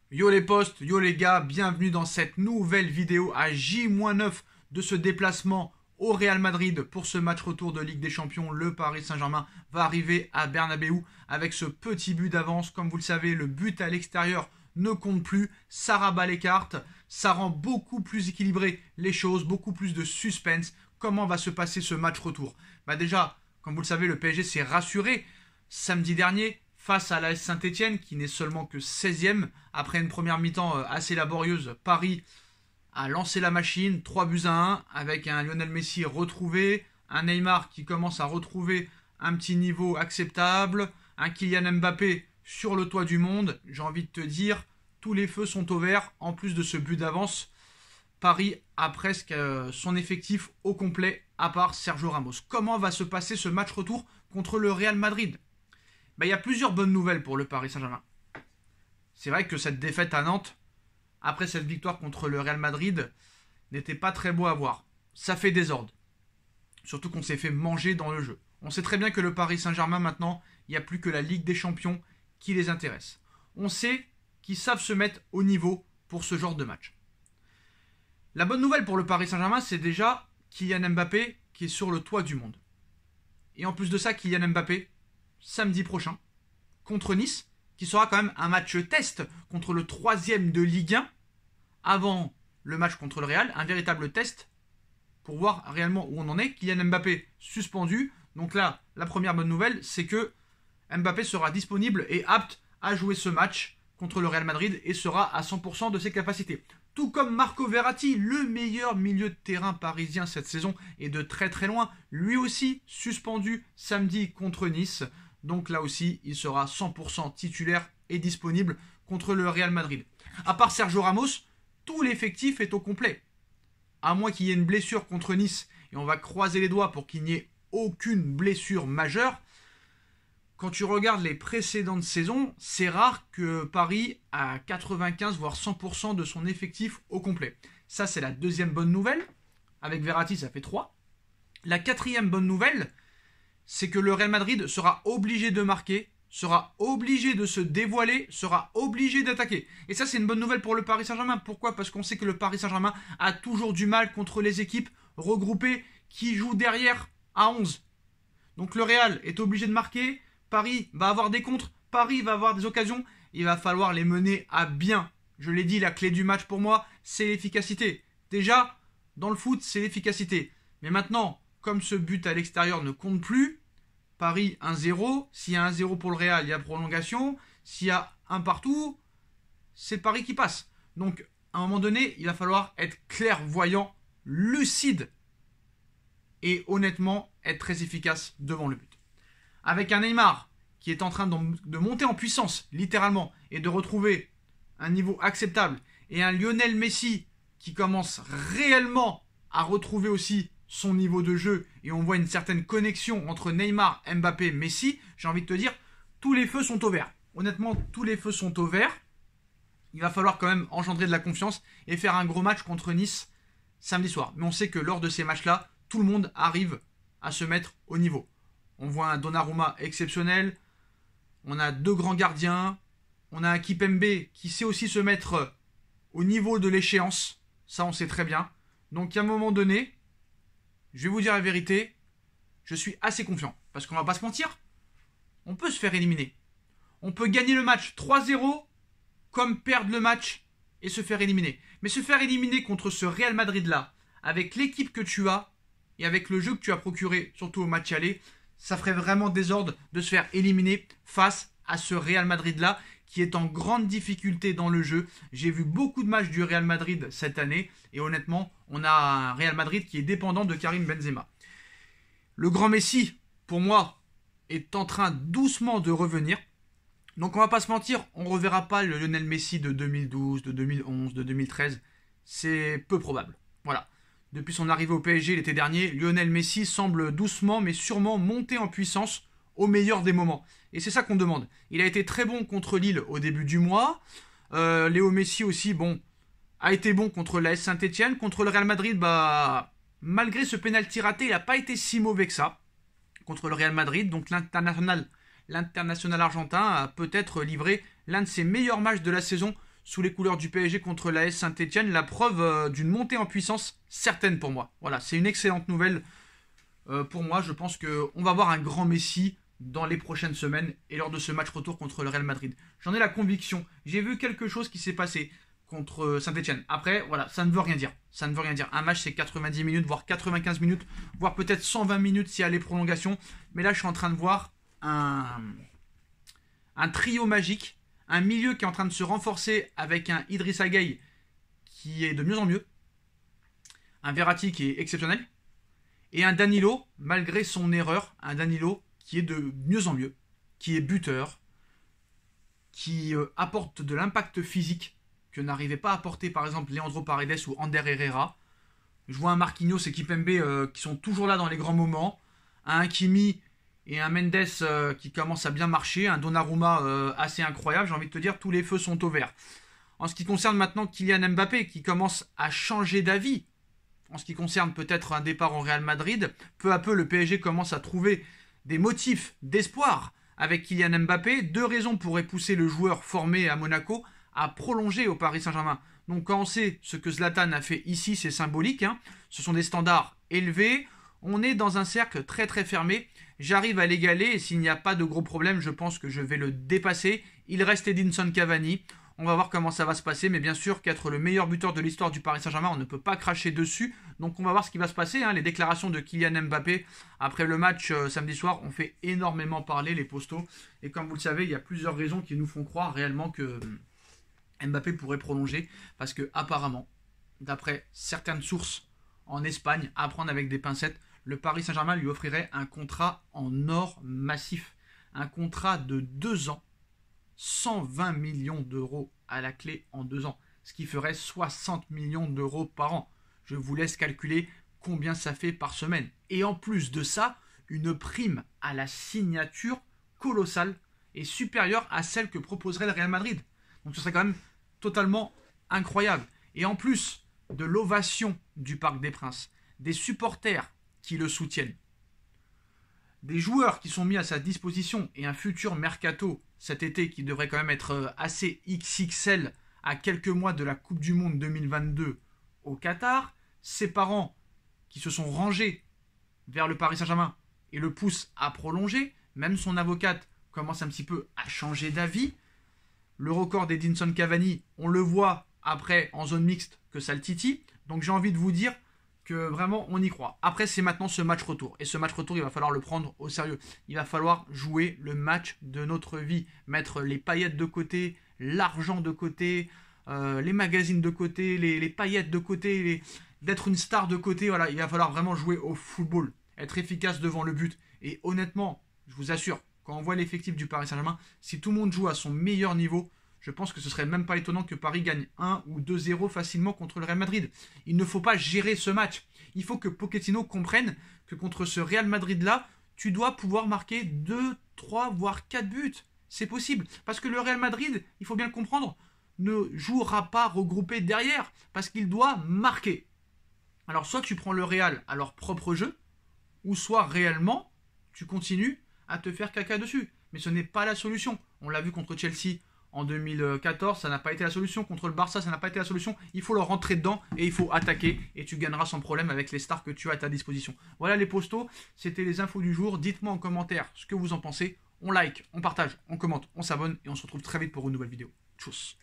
Yo les potes, yo les gars, bienvenue dans cette nouvelle vidéo à J-9 de ce déplacement au Real Madrid pour ce match retour de Ligue des Champions. Le Paris Saint-Germain va arriver à Bernabéu avec ce petit but d'avance. Comme vous le savez, le but à l'extérieur ne compte plus, ça rabat les cartes, ça rend beaucoup plus équilibré les choses, beaucoup plus de suspense. Comment va se passer ce match retour? Déjà, comme vous le savez, le PSG s'est rassuré samedi dernier face à l'AS Saint-Etienne qui n'est seulement que 16e. Après une première mi-temps assez laborieuse, Paris a lancé la machine, 3 buts à 1, avec un Lionel Messi retrouvé, un Neymar qui commence à retrouver un petit niveau acceptable, un Kylian Mbappé sur le toit du monde. J'ai envie de te dire, tous les feux sont au vert. En plus de ce but d'avance, Paris a presque son effectif au complet, à part Sergio Ramos. Comment va se passer ce match retour contre le Real Madrid? Il y a plusieurs bonnes nouvelles pour le Paris Saint-Germain. C'est vrai que cette défaite à Nantes, après cette victoire contre le Real Madrid, n'était pas très beau à voir. Ça fait désordre. Surtout qu'on s'est fait manger dans le jeu. On sait très bien que le Paris Saint-Germain, maintenant, il n'y a plus que la Ligue des Champions qui les intéresse. On sait qu'ils savent se mettre au niveau pour ce genre de match. La bonne nouvelle pour le Paris Saint-Germain, c'est déjà Kylian Mbappé qui est sur le toit du monde. Et en plus de ça, Kylian Mbappé, samedi prochain, contre Nice, qui sera quand même un match test contre le 3e de Ligue 1, avant le match contre le Real, un véritable test pour voir réellement où on en est. Kylian Mbappé suspendu, donc là, la première bonne nouvelle, c'est que Mbappé sera disponible et apte à jouer ce match contre le Real Madrid et sera à 100% de ses capacités. Tout comme Marco Verratti, le meilleur milieu de terrain parisien cette saison et de très très loin, lui aussi suspendu samedi contre Nice. Donc là aussi, il sera 100% titulaire et disponible contre le Real Madrid. À part Sergio Ramos, tout l'effectif est au complet. À moins qu'il y ait une blessure contre Nice, et on va croiser les doigts pour qu'il n'y ait aucune blessure majeure. Quand tu regardes les précédentes saisons, c'est rare que Paris a 95 voire 100% de son effectif au complet. Ça, c'est la deuxième bonne nouvelle. Avec Verratti, ça fait 3. La quatrième bonne nouvelle, c'est que le Real Madrid sera obligé de marquer, sera obligé de se dévoiler, sera obligé d'attaquer. Et ça, c'est une bonne nouvelle pour le Paris Saint-Germain. Pourquoi? Parce qu'on sait que le Paris Saint-Germain a toujours du mal contre les équipes regroupées qui jouent derrière à 11. Donc le Real est obligé de marquer, Paris va avoir des contres, Paris va avoir des occasions, il va falloir les mener à bien. Je l'ai dit, la clé du match pour moi, c'est l'efficacité. Déjà, dans le foot, c'est l'efficacité. Mais maintenant, comme ce but à l'extérieur ne compte plus, Paris 1-0, s'il y a 1-0 pour le Real, il y a prolongation, s'il y a un partout, c'est Paris qui passe. Donc, à un moment donné, il va falloir être clairvoyant, lucide et honnêtement être très efficace devant le but. Avec un Neymar qui est en train de monter en puissance, littéralement, et de retrouver un niveau acceptable, et un Lionel Messi qui commence réellement à retrouver aussi son niveau de jeu, et on voit une certaine connexion entre Neymar, Mbappé, Messi, j'ai envie de te dire, tous les feux sont au vert. Honnêtement, tous les feux sont au vert. Il va falloir quand même engendrer de la confiance et faire un gros match contre Nice samedi soir. Mais on sait que lors de ces matchs-là, tout le monde arrive à se mettre au niveau. On voit un Donnarumma exceptionnel, on a 2 grands gardiens, on a un Kipembe qui sait aussi se mettre au niveau de l'échéance, ça on sait très bien. Donc à un moment donné, je vais vous dire la vérité, je suis assez confiant. Parce qu'on va pas se mentir, on peut se faire éliminer. On peut gagner le match 3-0, comme perdre le match et se faire éliminer. Mais se faire éliminer contre ce Real Madrid-là, avec l'équipe que tu as, et avec le jeu que tu as procuré, surtout au match aller, ça ferait vraiment désordre de se faire éliminer face à ce Real Madrid-là qui est en grande difficulté dans le jeu. J'ai vu beaucoup de matchs du Real Madrid cette année et honnêtement, on a un Real Madrid qui est dépendant de Karim Benzema. Le grand Messi, pour moi, est en train doucement de revenir. Donc on va pas se mentir, on ne reverra pas le Lionel Messi de 2012, de 2011, de 2013. C'est peu probable. Voilà. Depuis son arrivée au PSG l'été dernier, Lionel Messi semble doucement mais sûrement monter en puissance au meilleur des moments. Et c'est ça qu'on demande. Il a été très bon contre Lille au début du mois. Léo Messi aussi, a été bon contre l'AS Saint-Etienne. Contre le Real Madrid, malgré ce pénalty raté, il n'a pas été si mauvais que ça contre le Real Madrid. Donc l'international argentin a peut-être livré l'un de ses meilleurs matchs de la saison sous les couleurs du PSG contre l'AS Saint-Etienne. La preuve d'une montée en puissance certaine pour moi. Voilà, c'est une excellente nouvelle pour moi. Je pense qu'on va voir un grand Messi dans les prochaines semaines et lors de ce match retour contre le Real Madrid. J'en ai la conviction. J'ai vu quelque chose qui s'est passé contre Saint-Etienne. Après, voilà, ça ne veut rien dire. Ça ne veut rien dire. Un match, c'est 90 minutes, voire 95 minutes, voire peut-être 120 minutes s'il y a les prolongations. Mais là, je suis en train de voir un trio magique, un milieu qui est en train de se renforcer avec un Idrissa Gueye qui est de mieux en mieux, un Verratti qui est exceptionnel, et un Danilo, malgré son erreur, un Danilo qui est de mieux en mieux, qui est buteur, qui apporte de l'impact physique que n'arrivait pas à apporter par exemple Leandro Paredes ou Ander Herrera. Je vois un Marquinhos et Kimpembe qui sont toujours là dans les grands moments, un Hakimi et un Mendes qui commencent à bien marcher, un Donnarumma assez incroyable. J'ai envie de te dire, tous les feux sont au vert. En ce qui concerne maintenant Kylian Mbappé qui commence à changer d'avis, en ce qui concerne peut-être un départ au Real Madrid, peu à peu le PSG commence à trouver des motifs d'espoir avec Kylian Mbappé. 2 raisons pourraient pousser le joueur formé à Monaco à prolonger au Paris Saint-Germain. Donc quand on sait ce que Zlatan a fait ici, c'est symbolique. Ce sont des standards élevés. On est dans un cercle très très fermé. J'arrive à l'égaler et s'il n'y a pas de gros problème, je pense que je vais le dépasser. Il reste Edinson Cavani. On va voir comment ça va se passer, mais bien sûr qu'être le meilleur buteur de l'histoire du Paris Saint-Germain, on ne peut pas cracher dessus. Donc on va voir ce qui va se passer. Les déclarations de Kylian Mbappé après le match samedi soir ont fait énormément parler les postos. Et comme vous le savez, il y a plusieurs raisons qui nous font croire réellement que Mbappé pourrait prolonger. Parce que apparemment, d'après certaines sources en Espagne, à prendre avec des pincettes, le Paris Saint-Germain lui offrirait un contrat en or massif. Un contrat de 2 ans. 120 millions d'euros à la clé en 2 ans, ce qui ferait 60 millions d'euros par an. Je vous laisse calculer combien ça fait par semaine. Et en plus de ça, une prime à la signature colossale et supérieure à celle que proposerait le Real Madrid. Donc ce serait quand même totalement incroyable. Et en plus de l'ovation du Parc des Princes, des supporters qui le soutiennent, des joueurs qui sont mis à sa disposition et un futur mercato cet été qui devrait quand même être assez XXL à quelques mois de la Coupe du Monde 2022 au Qatar, ses parents qui se sont rangés vers le Paris Saint-Germain et le poussent à prolonger, même son avocate commence un petit peu à changer d'avis. Le record d'Edinson Cavani, on le voit après en zone mixte que ça le titille, donc j'ai envie de vous dire que vraiment on y croit. Après c'est maintenant ce match retour. Et ce match retour il va falloir le prendre au sérieux. Il va falloir jouer le match de notre vie. Mettre les paillettes de côté, l'argent de côté, les magazines de côté, les paillettes de côté, d'être une star de côté. Voilà, il va falloir vraiment jouer au football. Être efficace devant le but. Et honnêtement, je vous assure, quand on voit l'effectif du Paris Saint-Germain, si tout le monde joue à son meilleur niveau, je pense que ce serait même pas étonnant que Paris gagne 1 ou 2-0 facilement contre le Real Madrid. Il ne faut pas gérer ce match. Il faut que Pochettino comprenne que contre ce Real Madrid-là, tu dois pouvoir marquer 2, 3, voire 4 buts. C'est possible. Parce que le Real Madrid, il faut bien le comprendre, ne jouera pas regroupé derrière. Parce qu'il doit marquer. Alors soit tu prends le Real à leur propre jeu, ou soit réellement, tu continues à te faire caca dessus. Mais ce n'est pas la solution. On l'a vu contre Chelsea en 2014, ça n'a pas été la solution. Contre le Barça, ça n'a pas été la solution. Il faut leur rentrer dedans et il faut attaquer. Et tu gagneras sans problème avec les stars que tu as à ta disposition. Voilà les postos, c'était les infos du jour. Dites-moi en commentaire ce que vous en pensez. On like, on partage, on commente, on s'abonne et on se retrouve très vite pour une nouvelle vidéo. Tchuss.